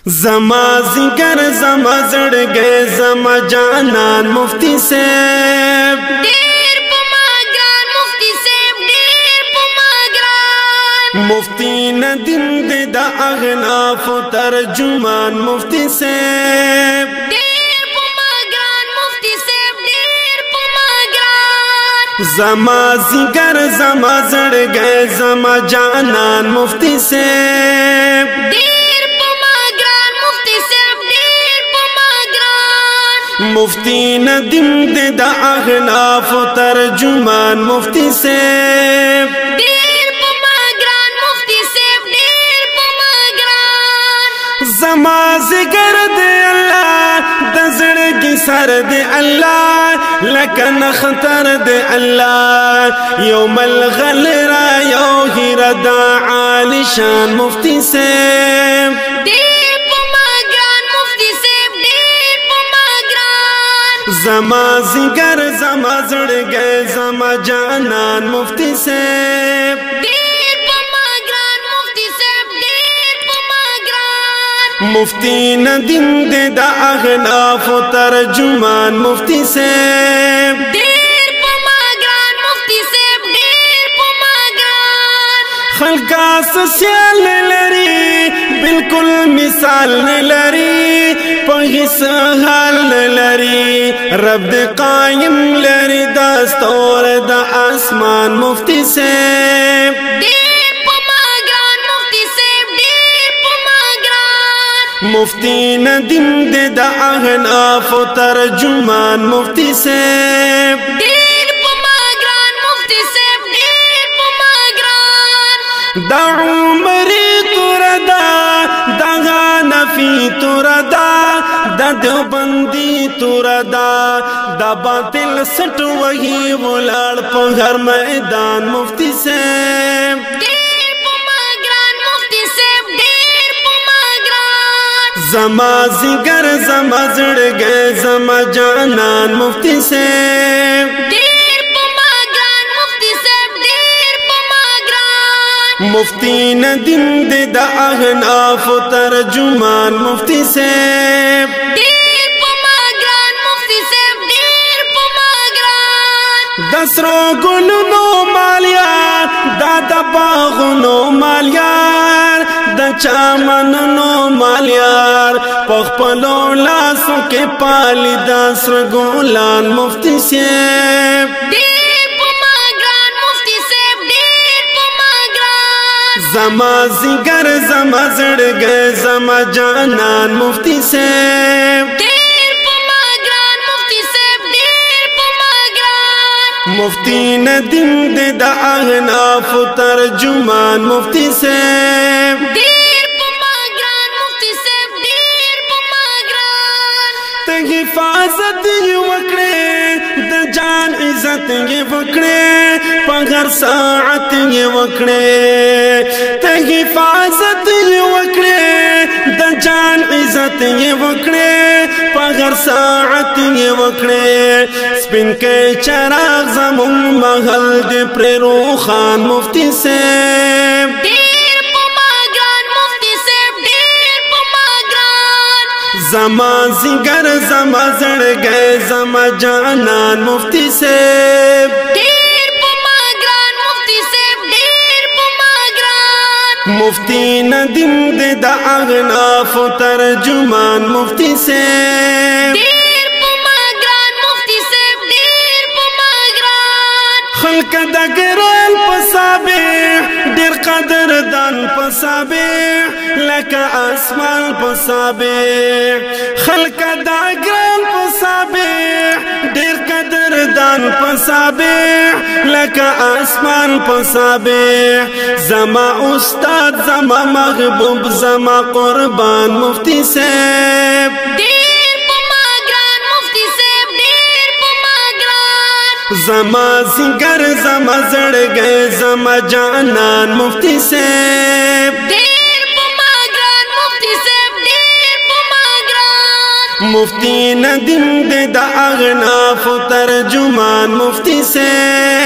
زما زنگر زما زړګي زما جانان مفتی صاحب ډېر په ما ګران مفتی صاحب ډېر په ما ګران مفتی ندیم دې د اغناف ترجمان مفتی صاحب ډېر په ما ګران مفتی صاحب ډېر په ما ګران زما زنگر زما زړګي زما جانان مفتی صاحب مفتی ندیم دې د اغناف ترجمان مفتی صاحب ډېر په ما ګران مفتی صاحب ډېر په ما ګران زما زګر دې الله د زړګي سر دې الله لکه نختر دې الله یوم الغل را یو هیر د عالی شان مفتی صاحب زما زنگر زما زړګي زما جانان مفتی صاحب ډېر په ما ګران مفتی صاحب ډېر په ما ګران مفتی ندیم دې د اغناف ترجمان مفتی صاحب ډېر په ما ګران مفتی صاحب ډېر په ما ګران خلقا سوسیال لري بالکل مثال لري په هیڅ حال لري رب دې قائم لري دستور د اسمان مفتی صاحب ډېر په ما ګران مفتی صاحب ډېر په ما ګران مفتی ندیم دې د اغناف ترجمان مفتی صاحب ډېر په ما ګران مفتی صاحب ډېر په ما ګران د عمر توردا دغه نفي توردا د دیوبندی توردا د باطل سټ وਹੀ ولړ په هر میدان مفتی صاحب ډېر په ما ګران مفتی صاحب ډېر په ما ګران زما زنګر زما زړګي زما جانان مفتی صاحب ډېر په ما ګران مفتی صاحب ډېر په ما ګران مفتی ندیم دې د اغناف ترجمان مفتی صاحب ډېر په ما ګران مفتی صاحب ډېر په ما ګران دسرو ګلونو مالیار دا د باغونو مالیار د چمنونو مالیار په خپلو لاسو کې پالي دسر ګلان مفتی صاحب ډېر په ما ګران مفتی صاحب ډېر په ما ګران زما زنګر زما زړګي زما جانان مفتی صاحب ډېر په ما ګران مفتی صاحب ډېر په ما ګران مفتی ندیم دې د اغناف ترجمان مفتی صاحب ډېر په ما ګران مفتی صاحب ډېر په ما ګران ته حفاظت یې وکړې د جان عزت یې وکړې په هر ساعت یې وکړې ته حفاظت یې وکړې د جان عزت یې وکړې په هر ساعت یې وکړې سپین کې چراغ زمون محل دې پر روخان مفتی صاحب ډېر په ما ګران مفتی صاحب ډېر په ما ګران زما زنګر زما زړګي زما جانان مفتی صاحب ډېر په ما ګران مفتی صاحب ډېر په ما ګران مفتی ندیم دې د اغناف ترجمان مفتی صاحب ډېر په ما ګران مفتی صاحب ډېر په ما ګران خلق د ګران پسابه ډېر قدر دان پسابه لکه اسمان پسابه خلق د ګران پسابه ډېر قدر دان پسابه لکه اسمان پسابه زما استاد زما محبوب زما قربان مفتی صاحب ډېر په ما ګران مفتی صاحب ډېر په ما ګران زما زنګر زما زړګي زما جانان مفتی صاحب ډېر په ما ګران مفتی صاحب ډېر په ما ګران مفتی ندیم دې د اغناف ترجمان مفتی صاحب